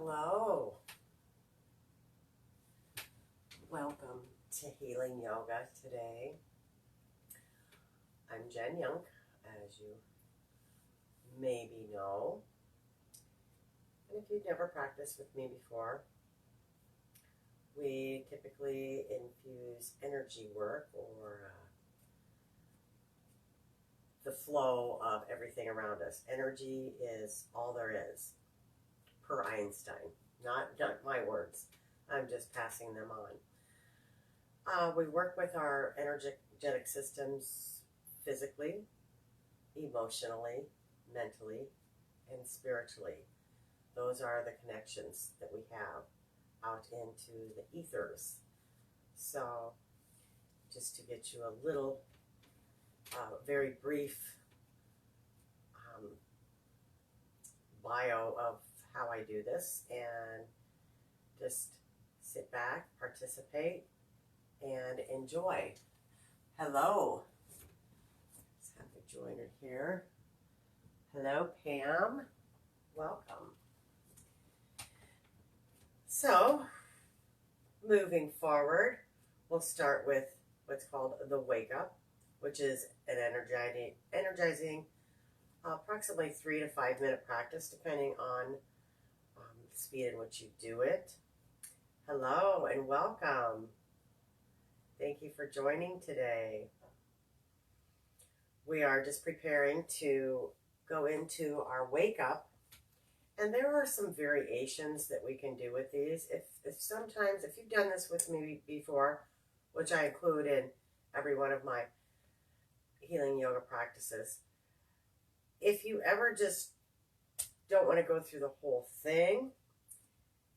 Hello. Welcome to Healing Yoga today. I'm Younk, as you maybe know. And if you've never practiced with me before, we typically infuse energy work or the flow of everything around us. Energy is all there is, per Einstein. Not my words. I'm just passing them on. We work with our energetic systems physically, emotionally, mentally, and spiritually. Those are the connections that we have out into the ethers. So, just to get you a little, very brief bio of how I do this, and just sit back, participate, and enjoy. Hello. Let's have the joiner here. Hello, Pam. Welcome. So, moving forward, we'll start with what's called the wake up, which is an energizing approximately 3 to 5 minute practice, depending on the speed in which you do it. Hello and welcome. Thank you for joining today. We are just preparing to go into our wake up, and there are some variations that we can do with these. If sometimes, if you've done this with me before, which I include in every one of my healing yoga practices, if you ever just don't want to go through the whole thing,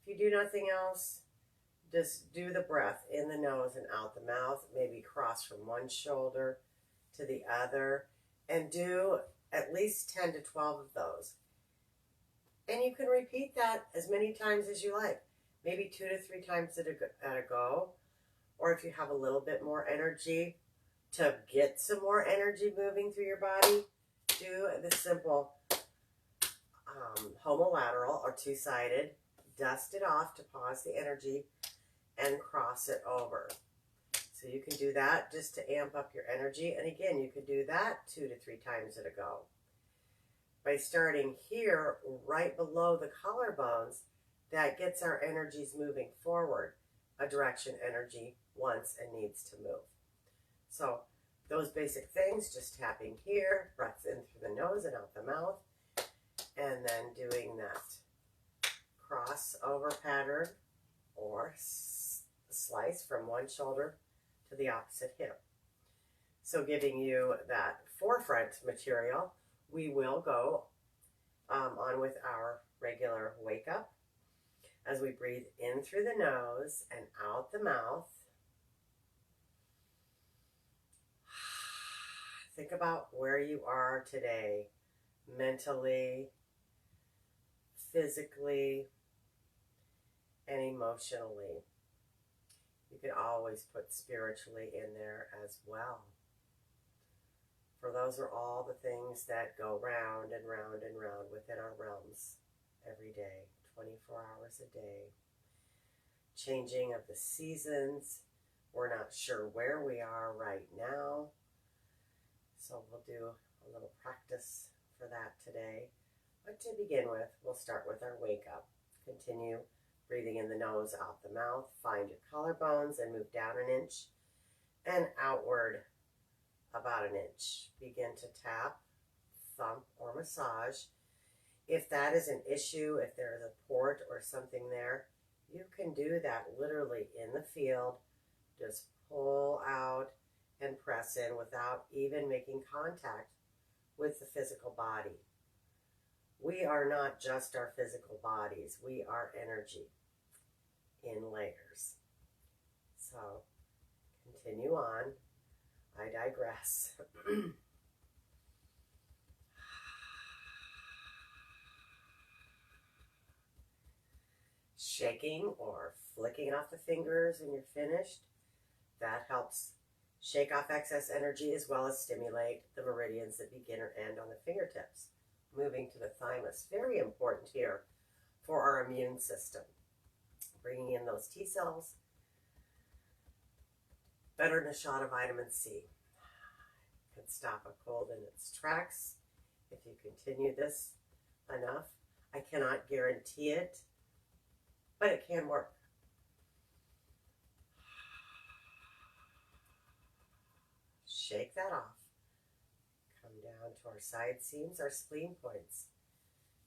if you do nothing else, just do the breath in the nose and out the mouth, maybe cross from one shoulder to the other, and do at least 10 to 12 of those. And you can repeat that as many times as you like, maybe 2 to 3 times at a go, or if you have a little bit more energy to get some more energy moving through your body, do the simple homolateral or two-sided, dust it off to pause the energy, and cross it over. So you can do that just to amp up your energy. And again, you could do that 2 to 3 times at a go. By starting here, right below the collarbones, that gets our energies moving forward, a direction energy wants and needs to move. So those basic things, just tapping here, breaths in through the nose and out the mouth, and then doing that crossover pattern or slice from one shoulder to the opposite hip. So giving you that forefront material, we will go on with our regular wake up as we breathe in through the nose and out the mouth. Think about where you are today, mentally, physically, and emotionally. You can always put spiritually in there as well. For those are all the things that go round and round and round within our realms every day, 24 hours a day. Changing of the seasons. We're not sure where we are right now. So we'll do a little practice for that today. But to begin with, we'll start with our wake up. Continue breathing in the nose, out the mouth. Find your collarbones and move down an inch and outward about an inch. Begin to tap, thump, or massage. If that is an issue, if there is a port or something there, you can do that literally in the field. Just pull out and press in without even making contact with the physical body. We are not just our physical bodies. We are energy in layers. So continue on. I digress. Shaking or flicking off the fingers when you're finished, that helps shake off excess energy as well as stimulate the meridians that begin or end on the fingertips. Moving to the thymus, very important here for our immune system. Bringing in those T cells, better than a shot of vitamin C. Can stop a cold in its tracks if you continue this enough. I cannot guarantee it, but it can work. Shake that off. Come down to our side seams, our spleen points.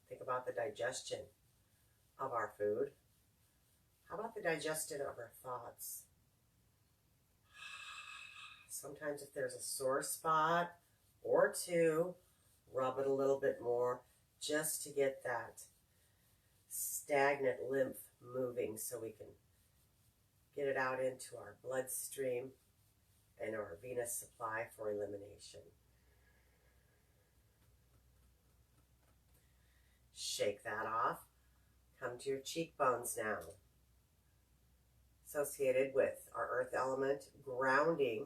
Think about the digestion of our food. How about the digestion of our thoughts? Sometimes if there's a sore spot or two, rub it a little bit more just to get that stagnant lymph moving so we can get it out into our bloodstream and our venous supply for elimination. Shake that off. Come to your cheekbones now. Associated with our earth element, grounding.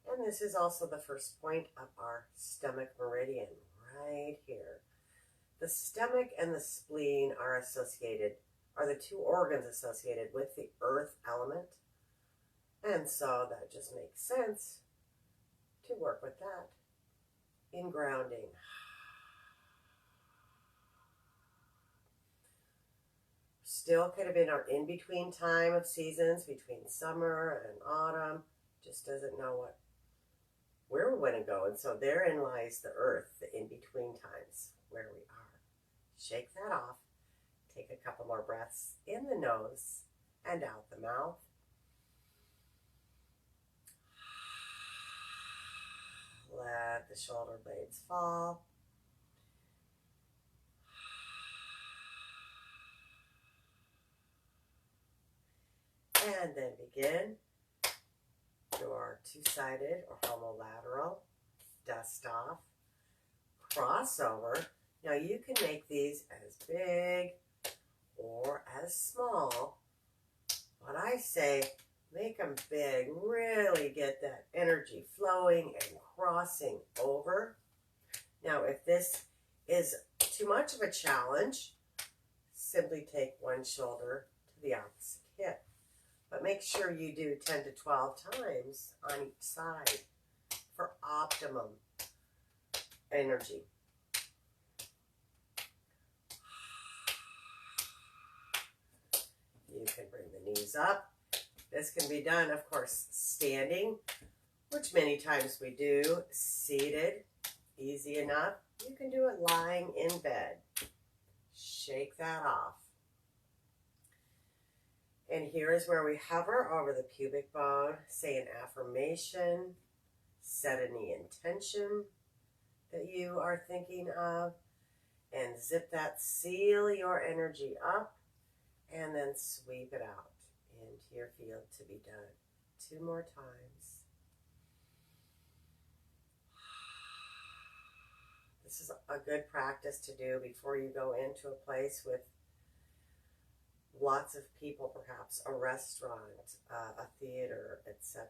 And this is also the first point of our stomach meridian, right here. The stomach and the spleen are associated, are the two organs associated with the earth element. And so that just makes sense to work with that in grounding. Still kind of in our in-between time of seasons, between summer and autumn. Just doesn't know where we want to go. And so therein lies the earth, the in-between times where we are. Shake that off. Take a couple more breaths in the nose and out the mouth. Let the shoulder blades fall. And then begin your two-sided or homolateral dust off, crossover. Now you can make these as big or as small, but I say make them big, really get that energy flowing and crossing over. Now if this is too much of a challenge, simply take one shoulder to the opposite hip. But make sure you do 10 to 12 times on each side for optimum energy. You can bring the knees up. This can be done, of course, standing, which many times we do, seated, easy enough. You can do it lying in bed. Shake that off. And here is where we hover over the pubic bone, say an affirmation, set any intention that you are thinking of, and zip that, seal your energy up, and then sweep it out into your field to be done 2 more times. This is a good practice to do before you go into a place with lots of people, perhaps a restaurant, a theater, etc.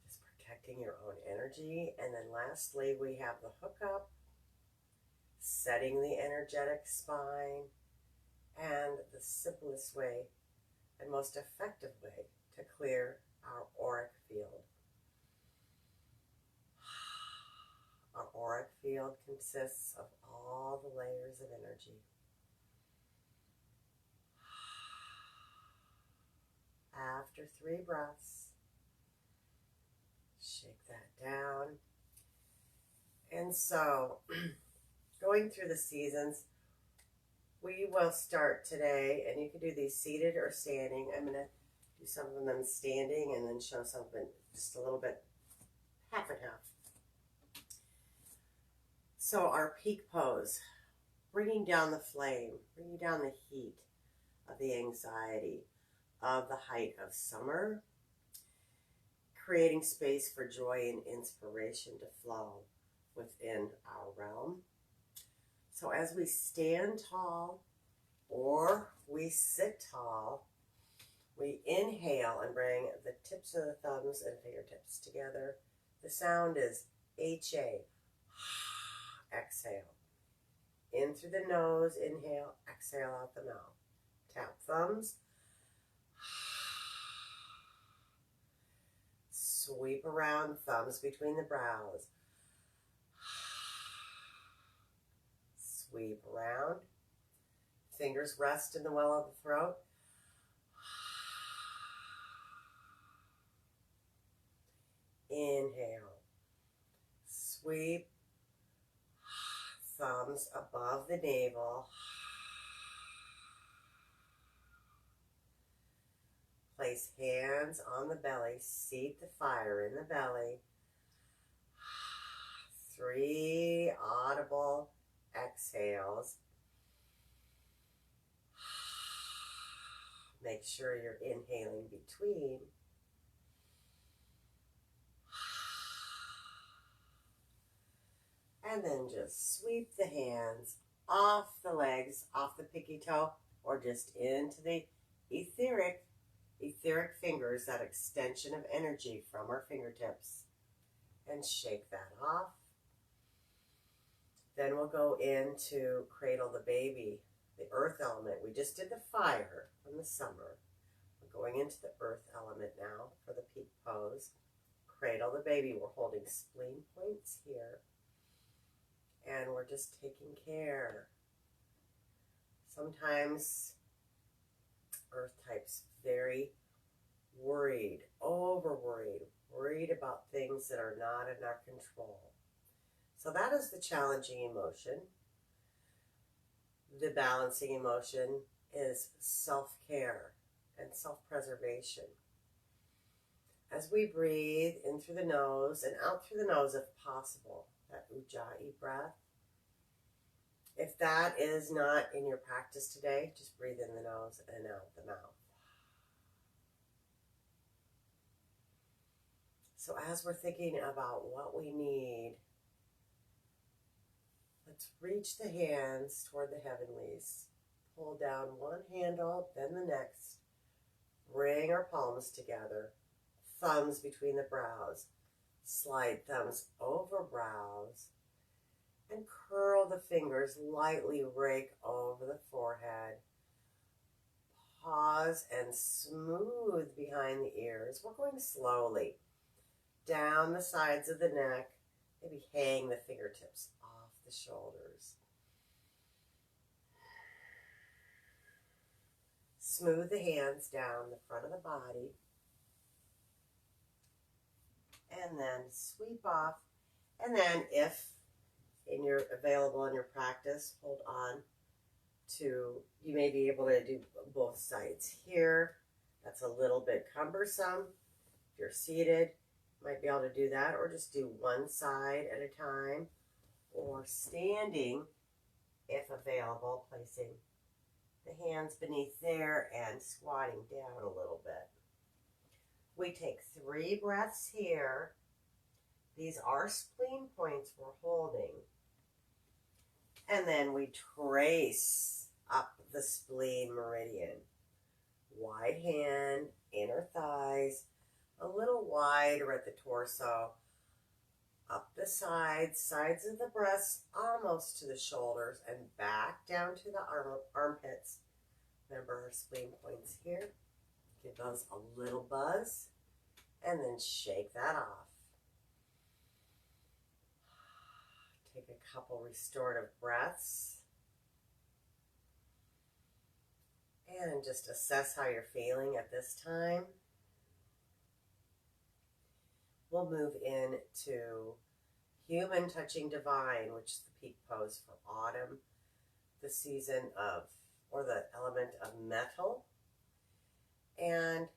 Just protecting your own energy. And then lastly, we have the hookup, setting the energetic spine, and the simplest way and most effective way to clear our auric field. Our auric field consists of all the layers of energy. After 3 breaths, shake that down. And so, going through the seasons, we will start today, and you can do these seated or standing. I'm going to do some of them standing and then show some of them just a little bit, half and half. So our peak pose, bringing down the flame, bringing down the heat of the anxiety of the height of summer, creating space for joy and inspiration to flow within our realm. So as we stand tall or we sit tall, we inhale and bring the tips of the thumbs and fingertips together. The sound is HA. Exhale. in through the nose, inhale, exhale out the mouth. Tap thumbs. Sweep around, thumbs between the brows. Sweep around. Fingers rest in the well of the throat. Inhale. Sweep. Thumbs above the navel. Place hands on the belly. Seat the fire in the belly. 3 audible exhales. Make sure you're inhaling between. And then just sweep the hands off the legs, off the pinky toe, or just into the etheric fingers, that extension of energy from our fingertips. And shake that off. Then we'll go into cradle the baby, the earth element. We just did the fire from the summer. We're going into the earth element now for the peak pose. Cradle the baby. We're holding spleen points here. And we're just taking care. Sometimes earth types very worried, worried about things that are not in our control. So that is the challenging emotion. The balancing emotion is self-care and self-preservation. As we breathe in through the nose and out through the nose if possible, that ujjayi breath. If that is not in your practice today, just breathe in the nose and out the mouth. So as we're thinking about what we need, let's reach the hands toward the heavenlies. Pull down one handle, then the next. Bring our palms together. Thumbs between the brows. Slide thumbs over brows. And curl the fingers, lightly rake over the forehead. Pause and smooth behind the ears. We're going slowly down the sides of the neck. Maybe hang the fingertips off the shoulders. Smooth the hands down the front of the body. And then sweep off. And then if available in your practice, hold on to, you may be able to do both sides here. That's a little bit cumbersome. If you're seated, you might be able to do that, or just do one side at a time, or standing if available, placing the hands beneath there and squatting down a little bit. We take 3 breaths here. These are spleen points we're holding. And then we trace up the spleen meridian. Wide hand, inner thighs, a little wider at the torso. Up the sides of the breasts, almost to the shoulders, and back down to the armpits. Remember our spleen points here. Give those a little buzz, and then shake that off. Take a couple restorative breaths. And just assess how you're feeling at this time. We'll move into human touching divine, which is the peak pose for autumn, the season of, or the element of metal, and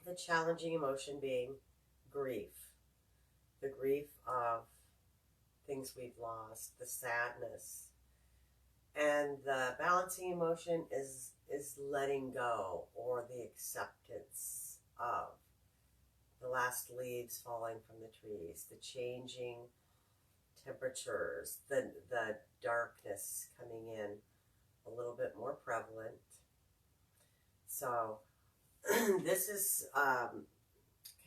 the challenging emotion being grief. The grief of things we've lost, the sadness. And the balancing emotion is letting go, or the acceptance of the last leaves falling from the trees, the changing temperatures, the darkness coming in a little bit more prevalent. So this is kind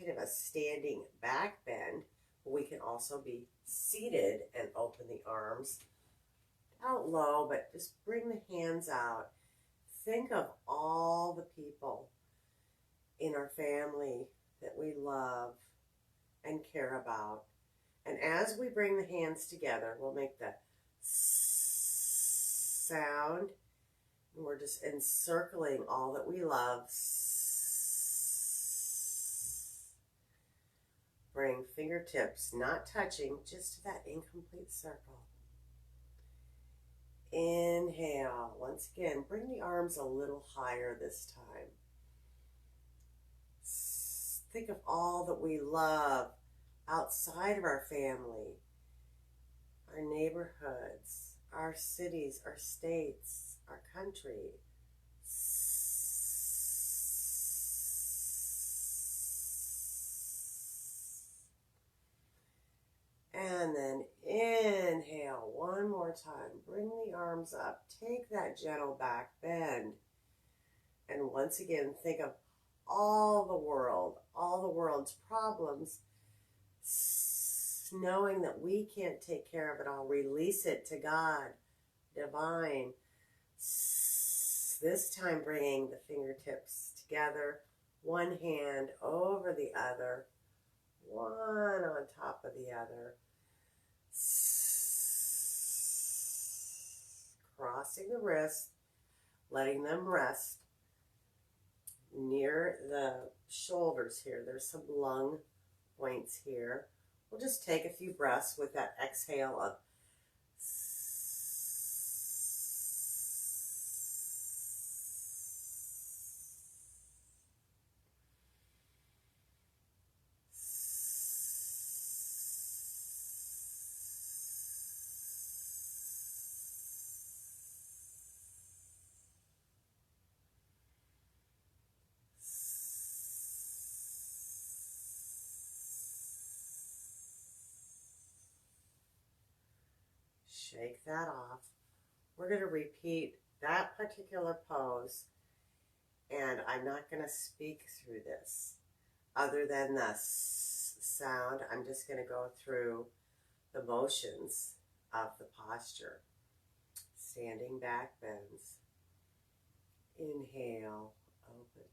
of a standing back bend, but we can also be seated and open the arms out low, but just bring the hands out. Think of all the people in our family that we love and care about. And as we bring the hands together, we'll make the sound. And we're just encircling all that we love. Bring fingertips, not touching, just to that incomplete circle. Inhale. Once again, bring the arms a little higher this time. Think of all that we love outside of our family, our neighborhoods, our cities, our states, our country. And then inhale one more time. Bring the arms up. Take that gentle back bend. And once again, think of all the world's problems, knowing that we can't take care of it all. Release it to God, divine. This time bringing the fingertips together, one hand over the other, one on top of the other. Crossing the wrists, letting them rest near the shoulders here. There's some lung points here. We'll just take a few breaths with that exhale of shake that off. We're going to repeat that particular pose, and I'm not going to speak through this. Other than the sound, I'm just going to go through the motions of the posture. Standing back bends. Inhale, open.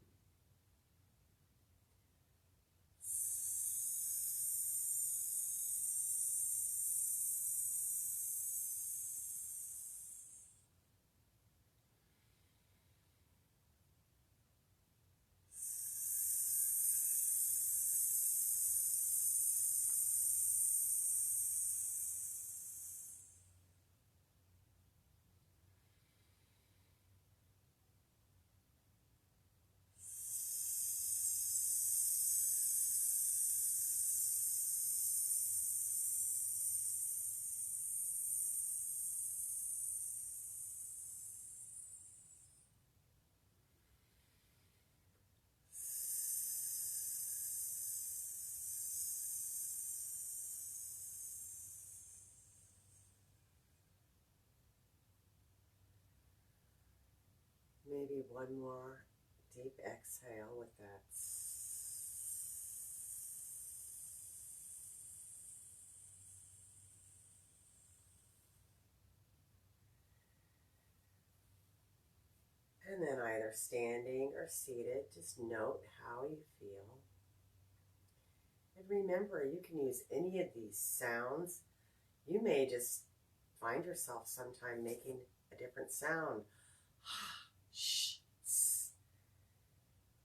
Maybe one more deep exhale with that. And then either standing or seated, just note how you feel. And remember, you can use any of these sounds. You may just find yourself sometime making a different sound.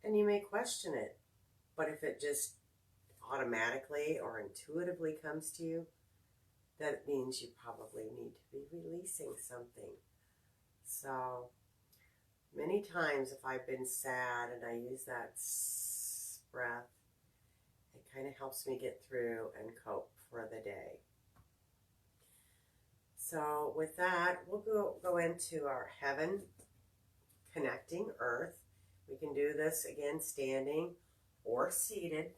And you may question it, but if it just automatically or intuitively comes to you, that means you probably need to be releasing something. So many times if I've been sad and I use that breath, it kind of helps me get through and cope for the day. So with that, we'll go into our heaven connecting earth. We can do this again standing or seated.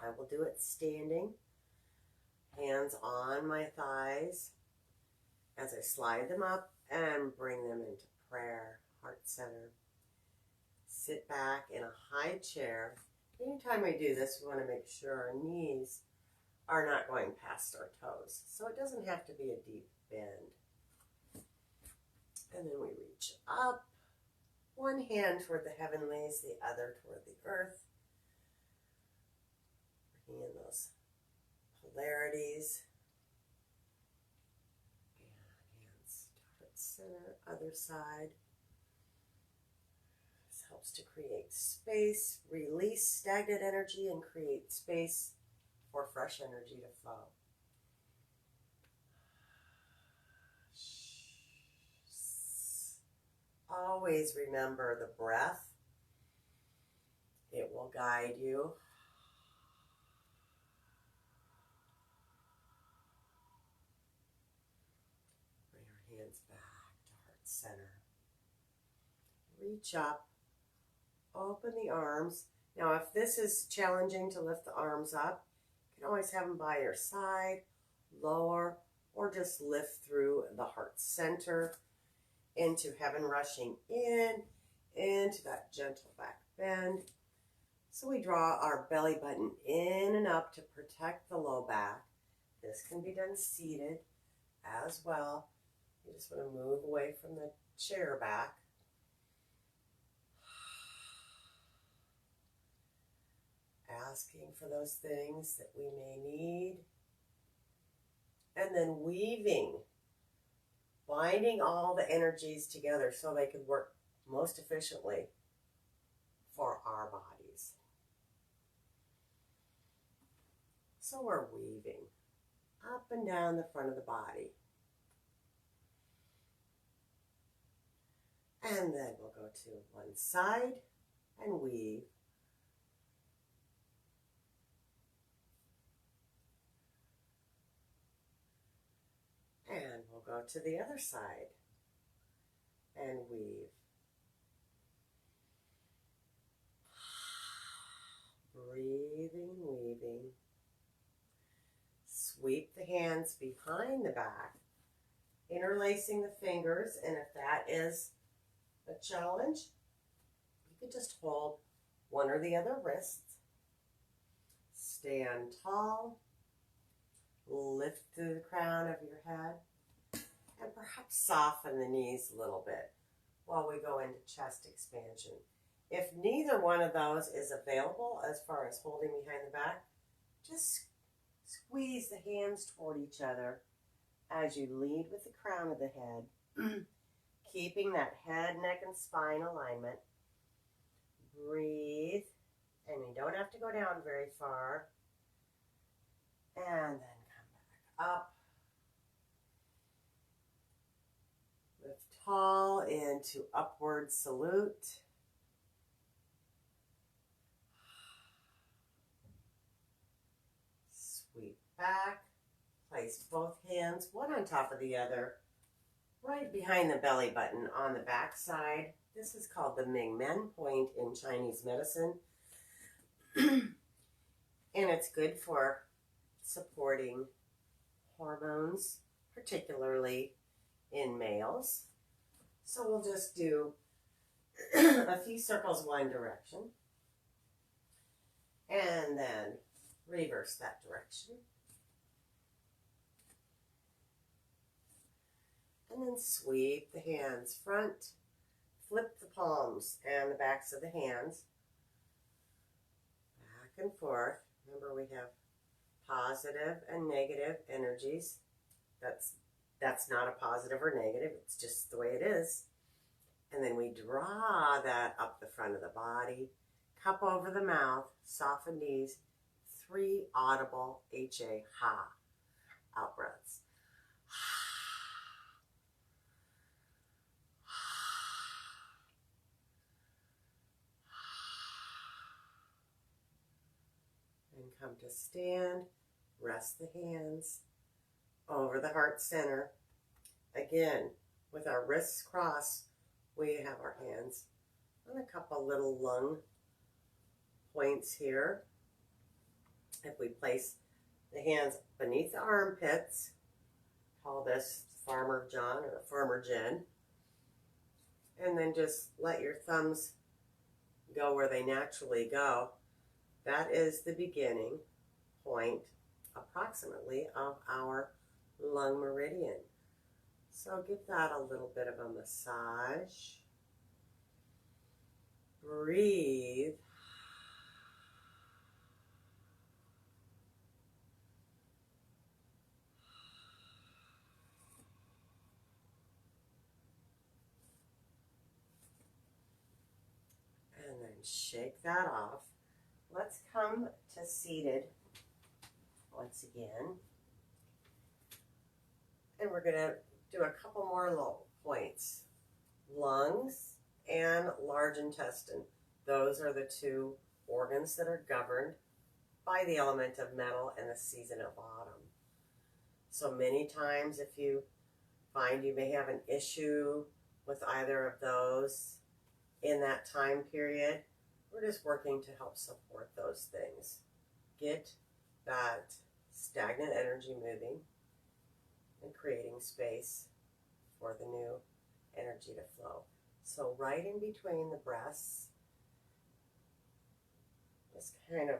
I will do it standing. Hands on my thighs as I slide them up and bring them into prayer, heart center. Sit back in a high chair. Anytime we do this, we want to make sure our knees are not going past our toes. So it doesn't have to be a deep bend. And then we reach up, one hand toward the heavenlies, the other toward the earth. Bringing in those polarities. And hands to heart center, other side. This helps to create space, release stagnant energy, and create space for fresh energy to flow. Always remember the breath. It will guide you. Bring your hands back to heart center. Reach up. Open the arms. Now, if this is challenging to lift the arms up, you can always have them by your side, lower, or just lift through the heart center into heaven, rushing in, into that gentle back bend. So we draw our belly button in and up to protect the low back. This can be done seated as well. You just want to move away from the chair back. Asking for those things that we may need. And then weaving, binding all the energies together so they can work most efficiently for our bodies. So we're weaving up and down the front of the body. And then we'll go to one side and weave. And we'll go to the other side and weave. Breathing, weaving. Sweep the hands behind the back, interlacing the fingers, and if that is a challenge, you can just hold one or the other wrist. Stand tall. Lift through the crown of your head and perhaps soften the knees a little bit while we go into chest expansion. If neither one of those is available as far as holding behind the back, just squeeze the hands toward each other as you lead with the crown of the head, keeping that head, neck, and spine alignment. Breathe, and you don't have to go down very far. And then up, lift tall into upward salute. Sweep back, place both hands, one on top of the other, right behind the belly button on the back side. This is called the Ming Men point in Chinese medicine. And it's good for supporting hormones, particularly in males. So we'll just do a few circles one direction and then reverse that direction. And then sweep the hands front, flip the palms and the backs of the hands back and forth. Remember, we have positive and negative energies. That's not a positive or negative. It's just the way it is. And then we draw that up the front of the body, cup over the mouth, soften knees, 3 audible H-A, ha, out breaths. And come to stand. Rest the hands over the heart center. Again, with our wrists crossed, we have our hands on a couple little lung points here. If we place the hands beneath the armpits, call this Farmer John or Farmer Jen, and then just let your thumbs go where they naturally go. That is the beginning point approximately of our lung meridian. So give that a little bit of a massage. Breathe. And then shake that off. Let's come to seated once again. And we're going to do a couple more low points. Lungs and large intestine. Those are the two organs that are governed by the element of metal and the season of autumn. So many times if you find you may have an issue with either of those in that time period, we're just working to help support those things. Get that stagnant energy moving and creating space for the new energy to flow. So right in between the breaths, just kind of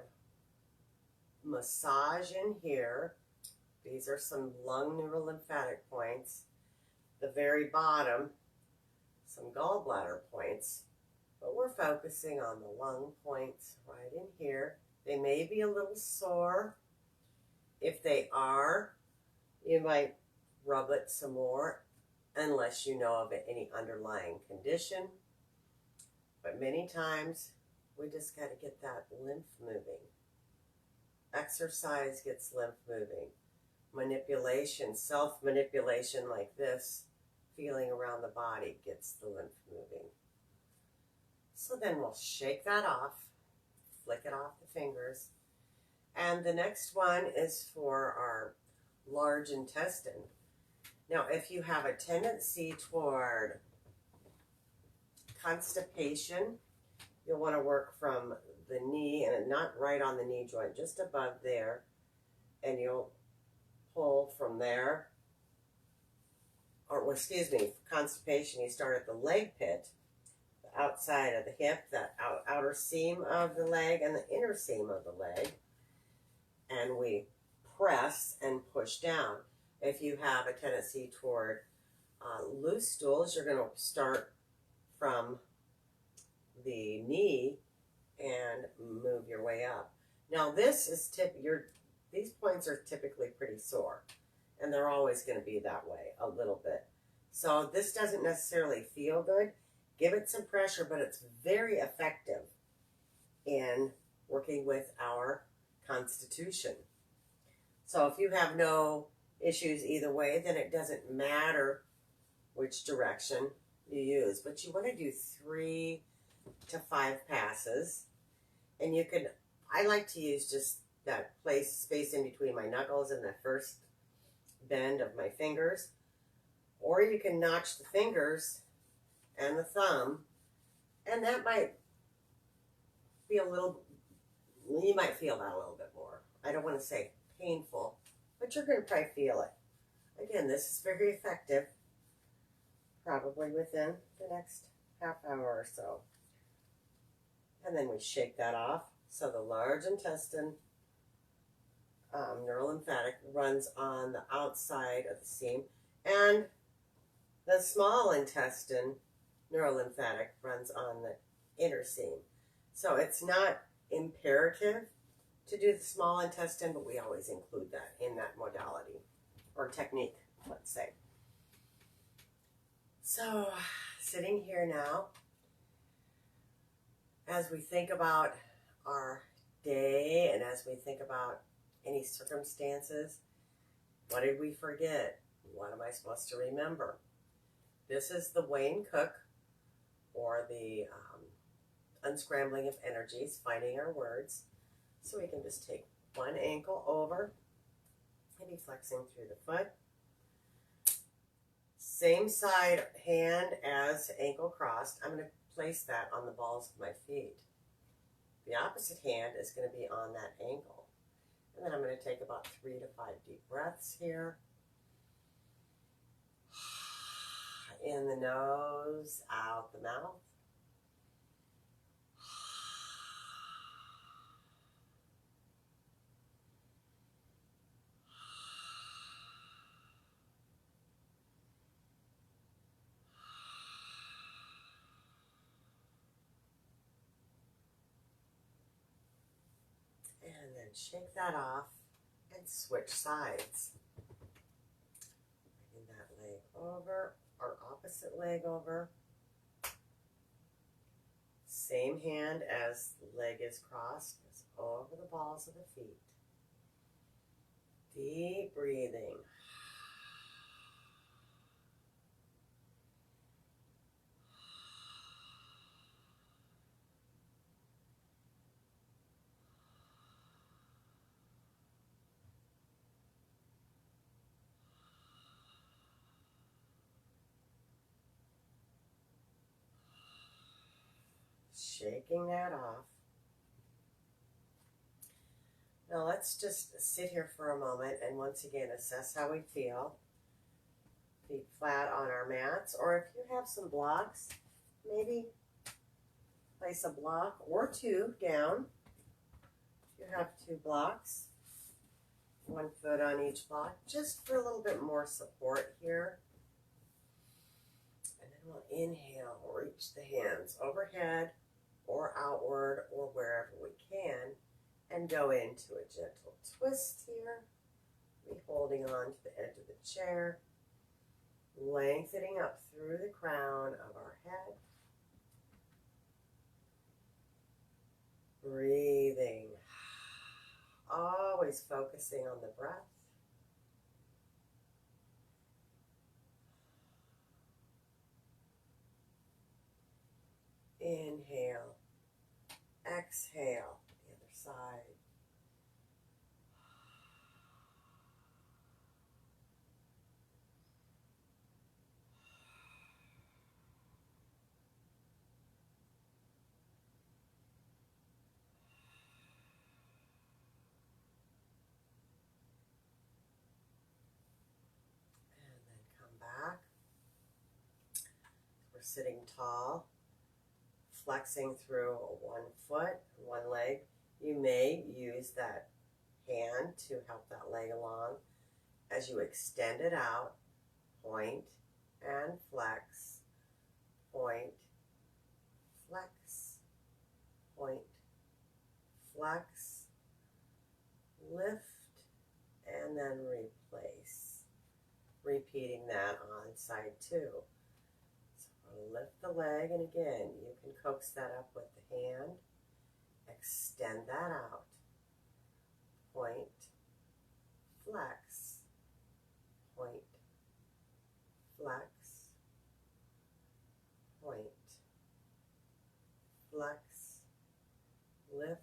massage in here. These are some lung neurolymphatic points. The very bottom, some gallbladder points. But we're focusing on the lung points right in here. They may be a little sore. If they are, you might rub it some more, unless you know of any underlying condition. But many times, we just got to get that lymph moving. Exercise gets lymph moving. Manipulation, self-manipulation like this, feeling around the body gets the lymph moving. So then we'll shake that off, flick it off the fingers. And the next one is for our large intestine. Now, if you have a tendency toward constipation, you'll want to work from the knee, and not right on the knee joint, just above there. And you'll pull from there. Or, well, excuse me, constipation, you start at the leg pit, the outside of the hip, that outer seam of the leg, and the inner seam of the leg. And we press and push down. If you have a tendency toward loose stools, you're going to start from the knee and move your way up. Now this is these points are typically pretty sore, and they're always going to be that way a little bit. So this doesn't necessarily feel good. Give it some pressure, but it's very effective in working with our constitution. So if you have no issues either way, then it doesn't matter which direction you use. But you want to do 3 to 5 passes. And you can, I like to use just that space in between my knuckles and the first bend of my fingers. Or you can notch the fingers and the thumb, and that might be you might feel that a little bit more. I don't want to say painful, but you're going to probably feel it. Again, this is very effective, probably within the next half hour or so. And then we shake that off. So the large intestine, neurolymphatic, runs on the outside of the seam, and the small intestine, neurolymphatic, runs on the inner seam. So it's not imperative to do the small intestine, but we always include that in that modality or technique, let's say. So sitting here now, as we think about our day and as we think about any circumstances, what did we forget? What am I supposed to remember? This is the Wayne Cook, or the unscrambling of energies, finding our words. So we can just take one ankle over and be flexing through the foot. Same side hand as ankle crossed. I'm going to place that on the balls of my feet. The opposite hand is going to be on that ankle. And then I'm going to take about 3 to 5 deep breaths here. In the nose, out the mouth. then shake that off and switch sides. Bring that leg over, or opposite leg over. Same hand as leg is crossed, is over the balls of the feet. Deep breathing. Shaking that off. Now let's just sit here for a moment and once again assess how we feel. Feet flat on our mats, or if you have some blocks, maybe place a block or two down. If you have 2 blocks, 1 foot on each block, just for a little bit more support here. And then we'll inhale, reach the hands overhead or outward or wherever we can, and go into a gentle twist here. Be holding on to the edge of the chair, lengthening up through the crown of our head. Breathing, always focusing on the breath. Inhale, exhale, the other side. And then come back. We're sitting tall, flexing through 1 foot, 1 leg. You may use that hand to help that leg along as you extend it out, point and flex, point, flex, point, flex, lift, and then replace. Repeating that on side 2. Lift the leg, and again, you can coax that up with the hand. Extend that out. Point, flex, point, flex, point, flex, lift,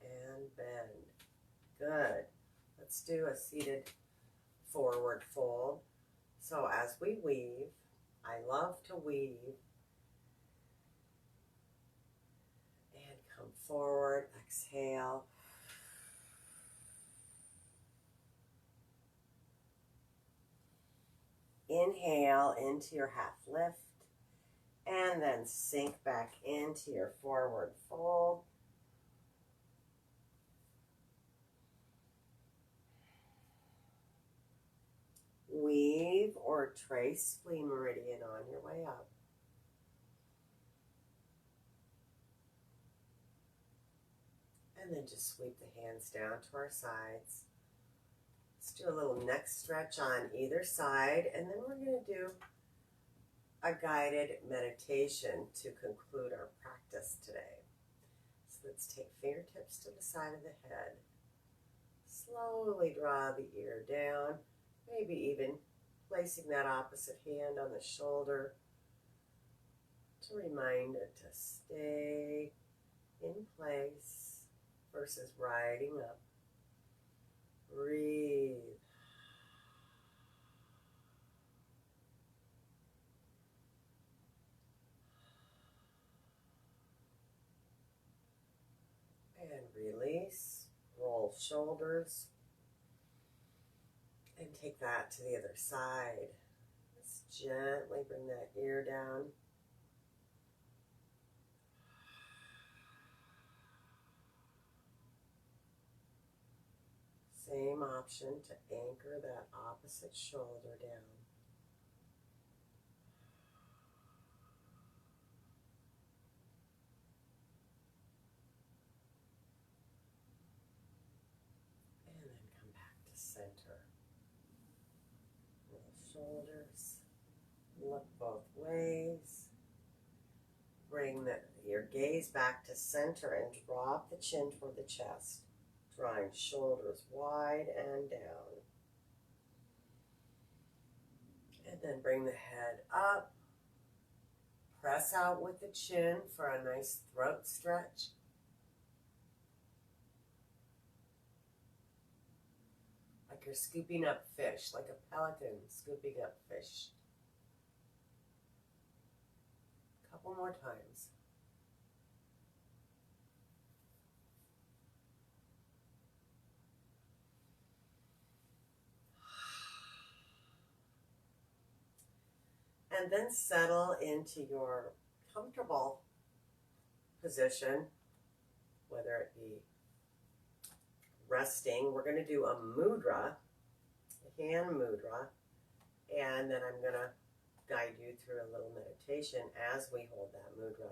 and bend. Good. Let's do a seated forward fold. So as we weave, I love to weave and come forward, exhale. Inhale into your half lift and then sink back into your forward fold. Weave or trace spleen meridian on your way up. And then just sweep the hands down to our sides. Let's do a little neck stretch on either side, and then we're going to do a guided meditation to conclude our practice today. So let's take fingertips to the side of the head. Slowly draw the ear down. Maybe even placing that opposite hand on the shoulder to remind it to stay in place versus riding up. Breathe. And release. Roll shoulders. And take that to the other side. Just gently bring that ear down. Same option to anchor that opposite shoulder down. shoulders. Look both ways. Bring your gaze back to center and drop the chin toward the chest, drawing shoulders wide and down. And then bring the head up. Press out with the chin for a nice throat stretch. Like you're scooping up fish, like a pelican scooping up fish. A couple more times. And then settle into your comfortable position, whether it be resting. We're going to do a mudra, a hand mudra, and then I'm going to guide you through a little meditation as we hold that mudra.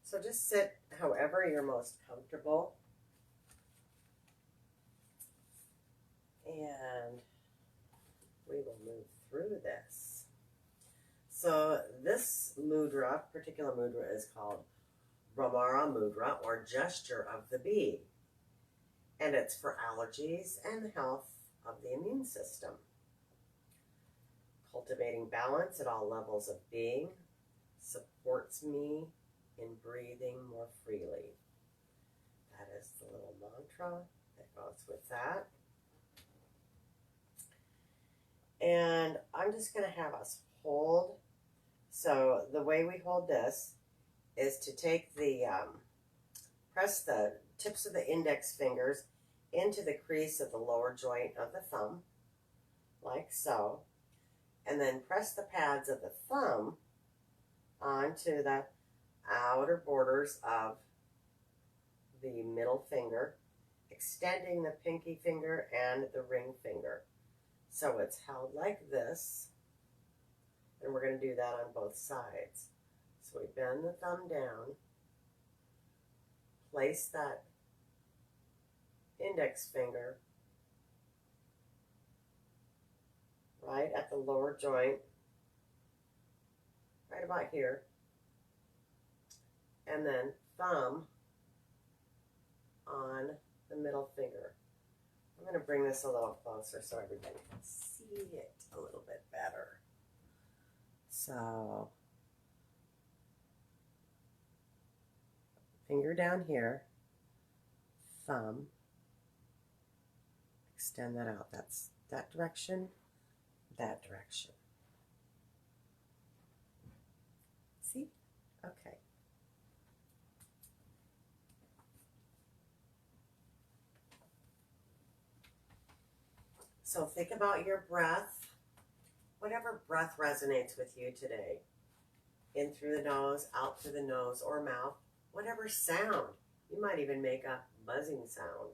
So just sit however you're most comfortable. And we will move through this. So this mudra, particular mudra, is called Bhramara Mudra, or gesture of the bee. And it's for allergies and the health of the immune system. Cultivating balance at all levels of being supports me in breathing more freely. That is the little mantra that goes with that. And I'm just going to have us hold. So the way we hold this is to take press the tips of the index fingers into the crease of the lower joint of the thumb, like so. And then press the pads of the thumb onto the outer borders of the middle finger, extending the pinky finger and the ring finger. So it's held like this, and we're going to do that on both sides. So we bend the thumb down, place that index finger right at the lower joint, right about here, and then thumb on the middle finger. I'm going to bring this a little closer so everybody can see it a little bit better. So, finger down here, thumb, extend that out. That's that direction, that direction. See? Okay. So think about your breath, whatever breath resonates with you today. In through the nose, out through the nose or mouth, whatever sound. You might even make a buzzing sound.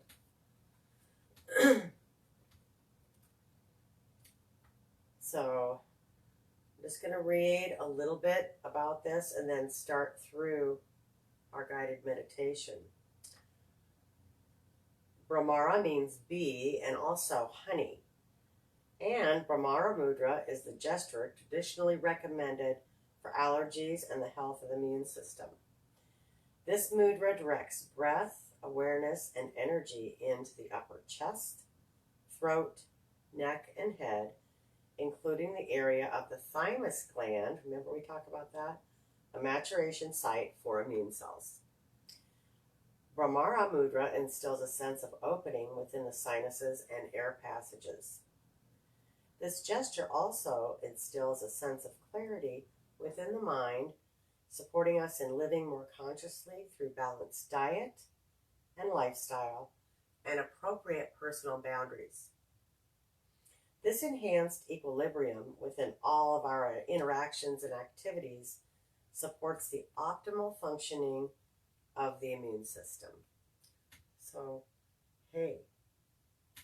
So I'm just going to read a little bit about this and then start through our guided meditation. Bhramara means bee and also honey. And Bhramara Mudra is the gesture traditionally recommended for allergies and the health of the immune system. This mudra directs breath, awareness, and energy into the upper chest, throat, neck, and head, including the area of the thymus gland. Remember we talked about that? A maturation site for immune cells. Bhramara Mudra instills a sense of opening within the sinuses and air passages. This gesture also instills a sense of clarity within the mind, supporting us in living more consciously through balanced diet and lifestyle and appropriate personal boundaries. This enhanced equilibrium within all of our interactions and activities supports the optimal functioning of the immune system. So, hey,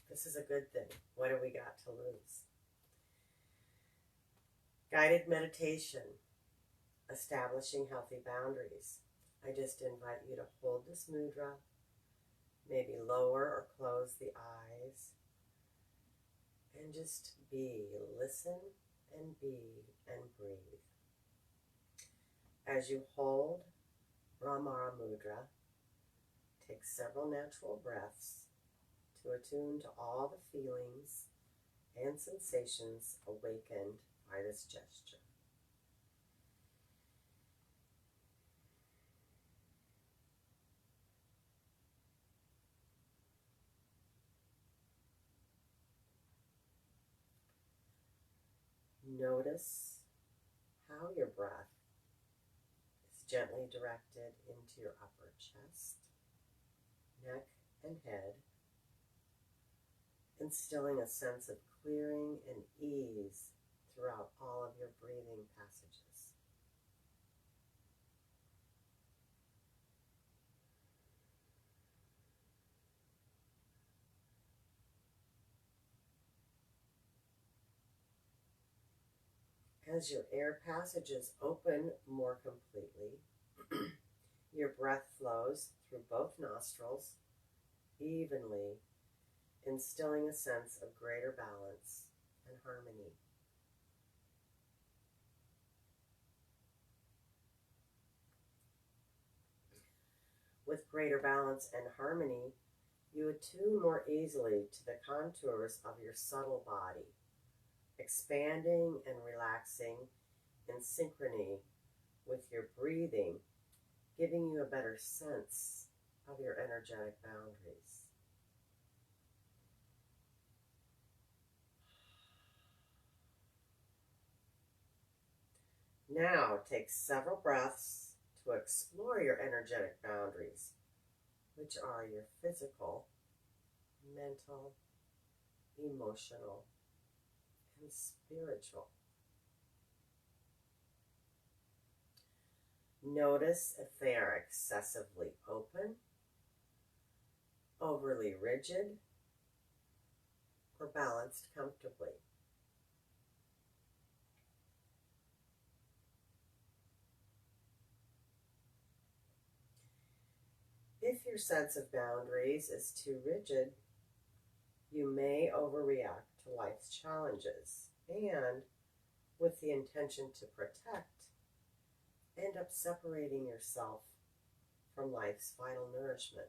this is a good thing. What do we got to lose? Guided meditation, establishing healthy boundaries. I just invite you to hold this mudra, maybe lower or close the eyes, and just be. Listen and be and breathe. As you hold Brahma Mudra, take several natural breaths to attune to all the feelings and sensations awakened by this gesture. Notice how your breath is gently directed into your upper chest, neck, and head, instilling a sense of clearing and ease throughout all of your breathing passages. As your air passages open more completely, your breath flows through both nostrils evenly, instilling a sense of greater balance and harmony. With greater balance and harmony, you attune more easily to the contours of your subtle body, expanding and relaxing in synchrony with your breathing, giving you a better sense of your energetic boundaries. Now take several breaths to explore your energetic boundaries, which are your physical, mental, emotional, and spiritual. Notice if they are excessively open, overly rigid, or balanced comfortably. If your sense of boundaries is too rigid, you may overreact to life's challenges and, with the intention to protect, end up separating yourself from life's vital nourishment.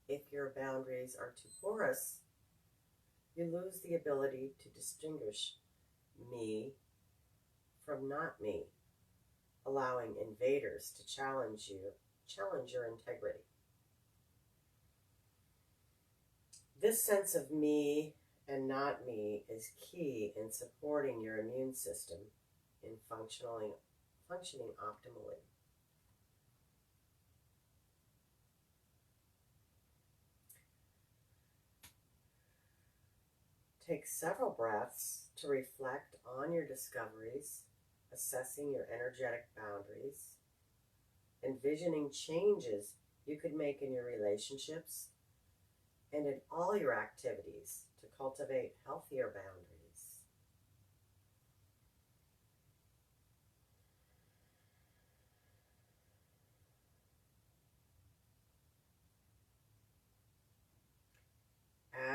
If your boundaries are too porous, you lose the ability to distinguish me from not me, allowing invaders to challenge your integrity. This sense of me and not me is key in supporting your immune system in functioning optimally. Take several breaths to reflect on your discoveries, assessing your energetic boundaries, envisioning changes you could make in your relationships, and in all your activities to cultivate healthier boundaries.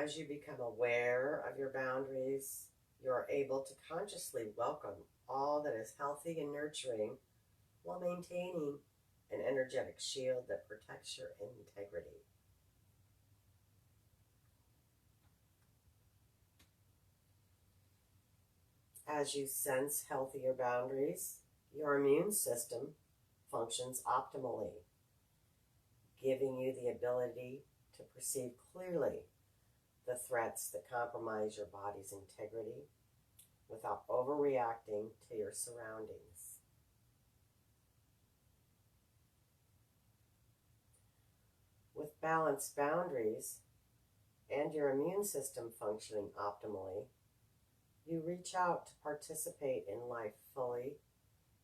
As you become aware of your boundaries, you are able to consciously welcome all that is healthy and nurturing while maintaining an energetic shield that protects your integrity. As you sense healthier boundaries, your immune system functions optimally, giving you the ability to perceive clearly the threats that compromise your body's integrity without overreacting to your surroundings. With balanced boundaries and your immune system functioning optimally, you reach out to participate in life fully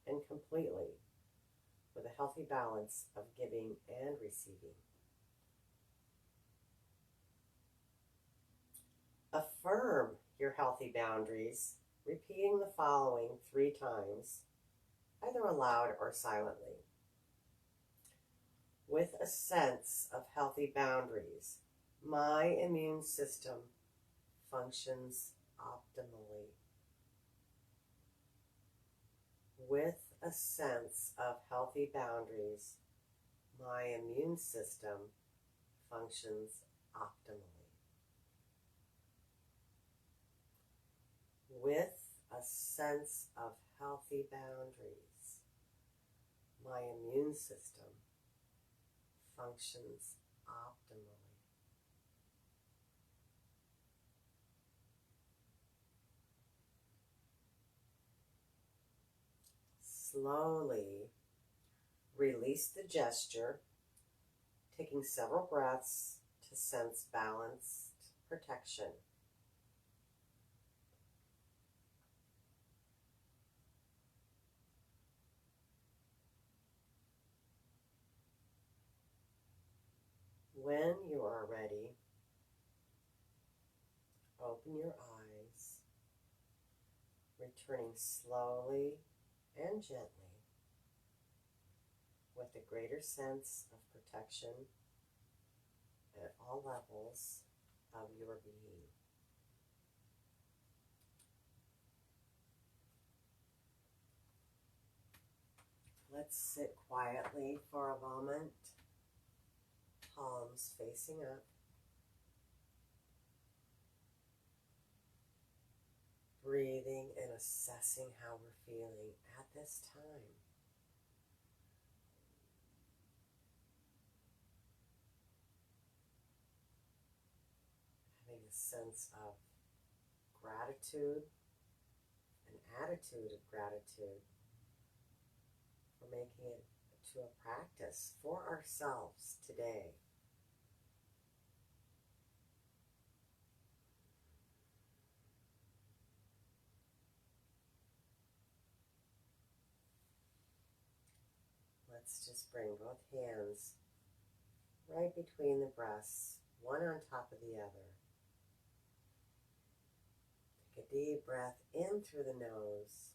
and completely with a healthy balance of giving and receiving. Affirm your healthy boundaries, repeating the following 3 times, either aloud or silently. With a sense of healthy boundaries, my immune system functions optimally. With a sense of healthy boundaries, my immune system functions optimally. With a sense of healthy boundaries, my immune system functions optimally. Slowly release the gesture, taking several breaths to sense balanced protection. When you are ready, open your eyes, returning slowly and gently with a greater sense of protection at all levels of your being. Let's sit quietly for a moment, palms facing up. Breathing and assessing how we're feeling at this time. Having a sense of gratitude, an attitude of gratitude for making it to a practice for ourselves today. Let's just bring both hands right between the breasts, one on top of the other. Take a deep breath in through the nose.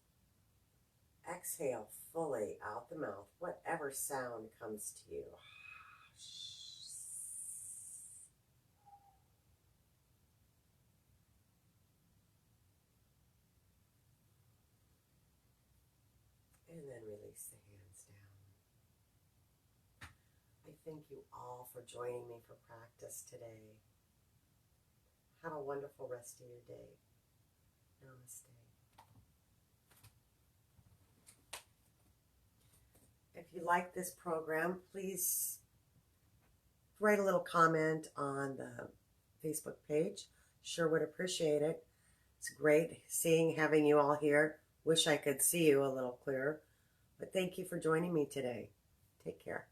Exhale fully out the mouth, whatever sound comes to you. And then release the hands down. I thank you all for joining me for practice today. Have a wonderful rest of your day. Namaste. If you like this program, please write a little comment on the Facebook page. Sure would appreciate it. It's great having you all here. Wish I could see you a little clearer. But thank you for joining me today. Take care.